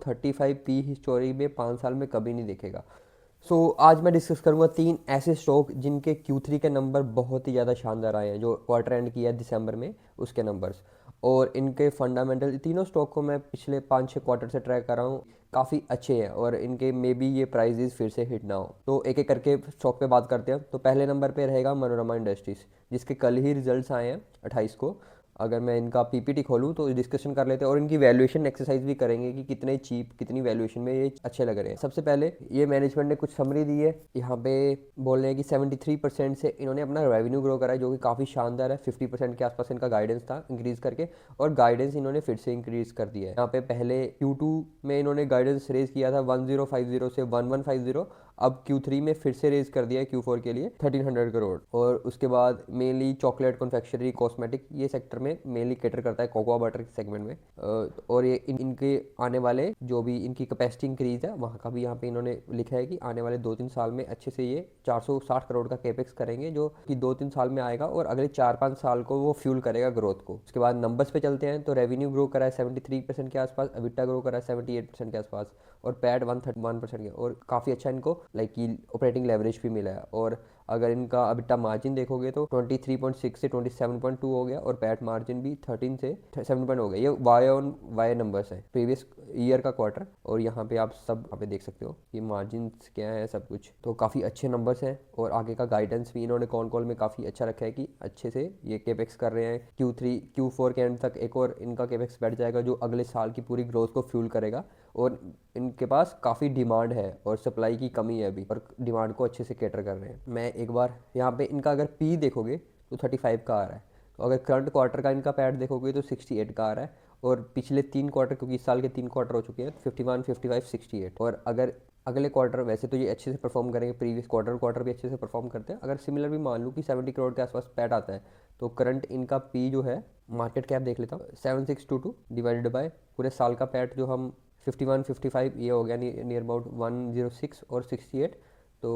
35p history में 5 साल में कभी नहीं देखेगा। आज मैं डिस्कस करूंगा 3 ऐसे स्टॉक जिनके Q3 के नंबर बहुत ही ज़्यादा शानदार आए हैं, जो क्वार्टर एंड किया है दिसंबर में उसके नंबर्स, और इनके फंडामेंटल। तीनों स्टॉक को मैं पिछले 5-6 क्वार्टर से ट्रैक कर रहा हूँ, काफ़ी अच्छे हैं और इनके मे बी ये प्राइजेस फिर से हिट ना हो। तो एक एक करके स्टॉक पे बात करते हैं। तो पहले नंबर पे रहेगा मनोरमा इंडस्ट्रीज़, जिसके कल ही रिजल्ट्स आए हैं 28 को। अगर मैं इनका पीपीटी खोलूँ तो डिस्कशन कर लेते हैं और इनकी वैल्यूएशन एक्सरसाइज भी करेंगे कि कितने चीप, कितनी वैल्यूएशन में ये अच्छे लग रहे हैं। सबसे पहले ये मैनेजमेंट ने कुछ समरी दी है, यहाँ पे बोल रहे हैं कि 73% से इन्होंने अपना रेवेन्यू ग्रो करा है, जो कि काफ़ी शानदार है। 50% के आसपास इनका गाइडेंस था इंक्रीज करके, और गाइडेंस इन्होंने फिर से इंक्रीज कर दिया है। यहाँ पे पहले Q2 में इन्होंने गाइडेंस रेज किया था 1050 से 1150, अब Q3 में फिर से रेज कर दिया है Q4 के लिए 1300 करोड़। और उसके बाद मेनली चॉकलेट, कॉन्फेक्शनरी, कॉस्मेटिक, ये सेक्टर में मेनली कैटर करता है, कोकोआ बटर के सेगमेंट में। और ये इनके आने वाले जो भी इनकी कैपेसिटी इंक्रीज है वहाँ का भी यहाँ पे इन्होंने लिखा है कि आने वाले 2-3 साल में अच्छे से ये 460 करोड़ का कैपेक्स करेंगे, जो कि 2-3 साल में आएगा और अगले 4-5 साल को वो फ्यूल करेगा ग्रोथ को। उसके बाद नंबर्स पे चलते हैं। तो रेवेन्यू ग्रो करा है 73% के आसपास, एबिटा ग्रो करा है 78% के आसपास, और पैड 131% के, और काफ़ी अच्छा इनको लाइक की ऑपरेटिंग लेवरेज भी मिला है। और अगर इनका अबिटा मार्जिन देखोगे तो 23.6 से 27.2 हो गया, और पैट मार्जिन भी 13 से 7 पॉइंट हो गया। ये वाई ऑन वाई नंबर्स हैं, प्रीवियस ईयर का क्वार्टर, और यहाँ पे आप सब यहाँ पे देख सकते हो ये मार्जिन क्या है, सब कुछ। तो काफ़ी अच्छे नंबर्स हैं, और आगे का गाइडेंस भी इन्होंने कॉल में काफ़ी अच्छा रखा है कि अच्छे से ये केपेक्स कर रहे हैं। Q3 Q4 के एंड तक एक और इनका केपेक्स बैठ जाएगा, जो अगले साल की पूरी ग्रोथ को फ्यूल करेगा। और इनके पास काफ़ी डिमांड है और सप्लाई की कमी है अभी, और डिमांड को अच्छे से कैटर कर रहे हैं। मैं एक बार यहाँ पे इनका अगर पी देखोगे तो 35 का आ रहा है। तो अगर करंट क्वार्टर का इनका पैड देखोगे तो 68 का आ रहा है, और पिछले 3 क्वार्टर, क्योंकि इस साल के 3 क्वार्टर हो चुके हैं, 51, 55, 68। और अगर अगले क्वार्टर, वैसे तो ये अच्छे से परफॉर्म करेंगे, प्रीवियस क्वार्टर भी अच्छे से परफॉर्म करते हैं। अगर सिमिलर भी मान लूँ कि 70 करोड़ के आसपास पैड आता है, तो करंट इनका पी जो है, मार्केट कैप देख लेता हूँ, 7622 डिवाइडेड बाय पूरे साल का पैड जो हम 51, 55, ये हो गया नियर अबाउट 106 और 68। तो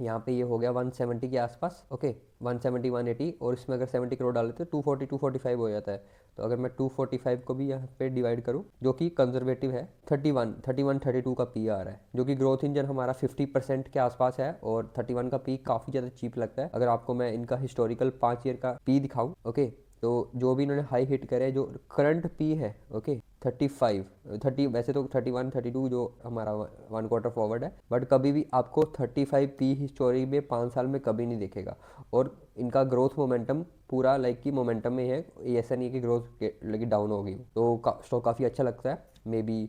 यहाँ पे ये हो गया 170 के आसपास। ओके, 170, 180, और इसमें अगर 70 करोड़ डाले तो 240, 245 हो जाता है। तो अगर मैं 245 को भी यहाँ पे डिवाइड करूँ, जो कि कंजर्वेटिव है, 32 का पी आ रहा है, जो कि ग्रोथ इंजन हमारा 50% के आसपास है, और 31 का पी काफ़ी ज़्यादा चीप लगता है। अगर आपको मैं इनका हिस्टोरिकल 5 ईयर का पी दिखाऊँ, ओके, तो जो भी इन्होंने हाई हिट करे, जो करंट पी है, ओके, 30, वैसे तो 31, 32 जो हमारा 1 क्वार्टर फॉरवर्ड है, बट कभी भी आपको 35p हिस्टोरी में 5 साल में कभी नहीं दिखेगा। और इनका ग्रोथ मोमेंटम पूरा लाइक की मोमेंटम में है, ऐसा नहीं है कि ग्रोथ लगी डाउन होगी। तो स्टॉक काफ़ी अच्छा लगता है। मे बी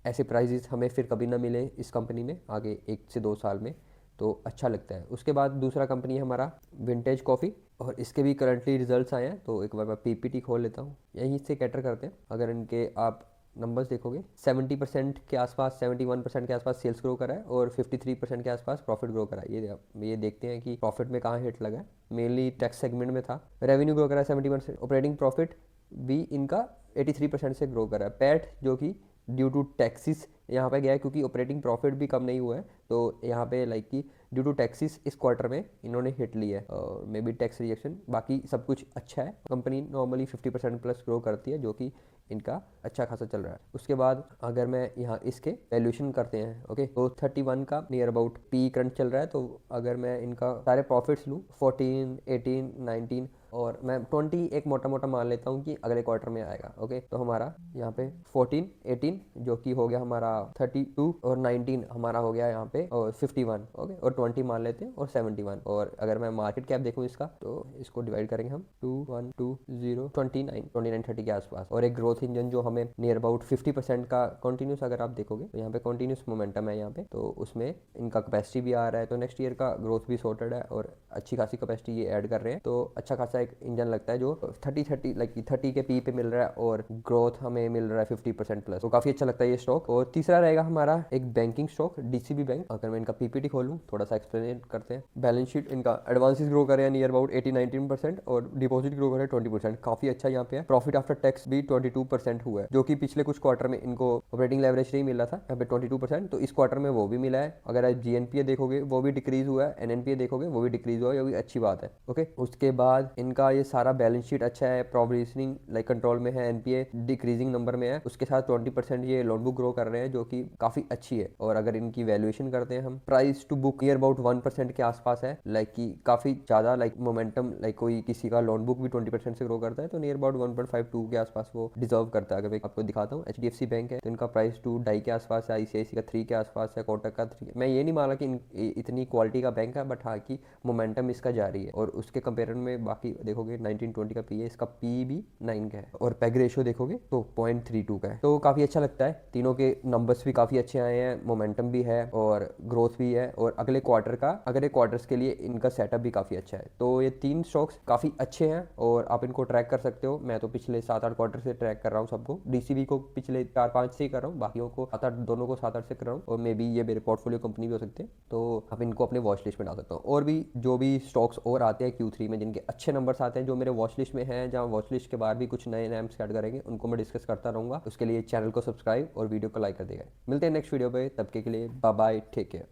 ऐसे प्राइजेस हमें फिर कभी ना मिले इस कंपनी में आगे 1 से 2 साल में, तो अच्छा लगता है। उसके बाद दूसरा कंपनी है हमारा विंटेज कॉफ़ी, और इसके भी करंटली रिजल्ट्स आए हैं। तो एक बार मैं पीपीटी खोल लेता हूँ, यहीं से कैटर करते हैं। अगर इनके आप नंबर्स देखोगे, 70% के आसपास, 71% के आसपास सेल्स ग्रो करा है, और 53% के आसपास प्रॉफिट ग्रो करा है। ये देखते हैं कि प्रॉफिट में कहाँ हिट लगा है। मेनली टैक्स सेगमेंट में था। रेवेन्यू ग्रो करा है 70%, ऑपरेटिंग प्रॉफिट भी इनका 83% से ग्रो करा है। पैट जो कि ड्यू टू टैक्सिस यहाँ पे गया है, क्योंकि ऑपरेटिंग प्रॉफिट भी कम नहीं हुआ है, तो यहाँ पे लाइक कि ड्यू टू टैक्सिस इस क्वार्टर में इन्होंने हिट लिया है, मे बी टैक्स रिजेक्शन। बाकी सब कुछ अच्छा है। कंपनी नॉर्मली 50% प्लस ग्रो करती है, जो कि इनका अच्छा खासा चल रहा है। उसके बाद अगर मैं यहाँ इसके वैल्यूएशन करते हैं, ओके, तो 31 का नियर अबाउट पी करंट चल रहा है। तो अगर मैं इनका सारे प्रॉफिट्स लूँ, 14, 18, 19, और मैं 20 एक मोटा मोटा मान लेता हूँ कि अगले क्वार्टर में आएगा। ओके, तो हमारा यहाँ पे 14, 18 जो कि हो गया हमारा 32, और 19 हमारा हो गया यहाँ पे, और 51, ओके, और 20 मान लेते हैं, और 71। और अगर मैं मार्केट कैप देखूँ इसका, तो इसको डिवाइड करेंगे हम 2120, 29, 30 के आसपास। और एक ग्रोथ इंजन जो हमें नियर अबाउट 50% का कंटिन्यूस, अगर आप देखोगे तो यहाँ पे कंटिन्यूस मोमेंटम है यहाँ पे, तो उसमें इनका कैपेसिटी भी आ रहा है। तो नेक्स्ट ईयर का ग्रोथ भी सॉर्टेड है, और अच्छी खासी कैपेसिटी ये ऐड कर रहे हैं। तो अच्छा खासा एक इंजन लगता है, जो 30 लाइक 30 के पी पे मिल रहा है, और ग्रोथ हमें मिल रहा है 50% प्लस। तो काफी अच्छा लगता है ये स्टॉक। और तीसरा रहेगा हमारा एक बैंकिंग स्टॉक, डीसीबी बैंक। अगर मैं इनका पीपीटी खोलूँ, थोड़ा सा एक्सप्लेन करते हैं। बैलेंस शीट इनका एडवांसेस ग्रो करे नियर अबाउट 18-19%, और डिपॉजिट ग्रो करे 20%, काफी अच्छा यहाँ पे है। प्रॉफिट आफ्टर टैक्स भी 22% हुआ है, जो कि पिछले कुछ क्वार्टर में इनको ऑपरेटिंग लेवरेज नहीं मिला था, यहाँ पे 22%, तो इस क्वार्टर में वो भी मिला है। अगर आप जीएनपीए देखोगे वो भी डिक्रीज हुआ है, एनएनपीए देखोगे वो भी डिक्रीज हुआ है, ये भी अच्छी बात है। ओके, उसके बाद इनका इनका ये सारा बैलेंस शीट अच्छा है, प्रोविजनिंग लाइक कंट्रोल में है, एनपीए डिक्रीजिंग नंबर में है, उसके साथ 20% ये लोन बुक ग्रो कर रहे हैं जो कि काफी अच्छी है। और अगर इनकी वैल्यूएशन करते हैं हम, price to book near about 1% के आसपास है, लाइक कि काफी ज्यादा लाइक मोमेंटम, लाइक कोई किसी का लोन बुक भी 20% से ग्रो करता है तो नियर अबाउट 1.52 के आसपास वो डिजर्व करता है। अगर मैं आपको दिखाता हूँ, HDFC बैंक है तो इनका प्राइस 2.5 के आसपास है, ICICI का 3 के आसपास है, कोटक का 3। मैं ये नहीं माना कि इतनी क्वालिटी का बैंक है, बट हाँ कि मोमेंटम इसका जारी है। और उसके कंपेरिजन में बाकी देखोगे 1920 का पी है, इसका पी भी 9 का है, और पैग रेशियो देखोगे तो 0.32 का है। तो काफी अच्छा लगता है, तीनों के नंबर्स भी काफी अच्छे आए हैं, मोमेंटम भी है और ग्रोथ भी है, और अगले क्वार्टर्स के लिए इनका सेटअप भी काफी अच्छा है। तो ये 3 स्टॉक्स काफी अच्छे हैं और आप इनको ट्रैक कर सकते हो। मैं तो पिछले 7-8 क्वार्टर से ट्रैक कर रहा हूँ सबको, डीसीबी को पिछले 4-5 से ही कर रहा हूँ, बाकियों को 7-8, दोनों को 7-8 से कर रहा हूँ, और मे बी ये मेरे पोर्टफोलियो कंपनी भी हो सकते हैं, तो आप इनको अपने वॉच लिस्ट में डाल सकते हो। और भी जो भी स्टॉक्स और आते हैं Q3 में जिनके अच्छे नंबर्स आते हैं, जो मेरे वॉच लिस्ट में हैं, जहाँ वॉच लिस्ट के बाद भी कुछ नए नाम्स ऐड करेंगे, उनको मैं डिस्कस करता रहूँगा। उसके लिए चैनल को सब्सक्राइब और वीडियो को लाइक कर देगा। मिलते हैं नेक्स्ट वीडियो पे, तब के लिए बाय बाय, टेक केयर।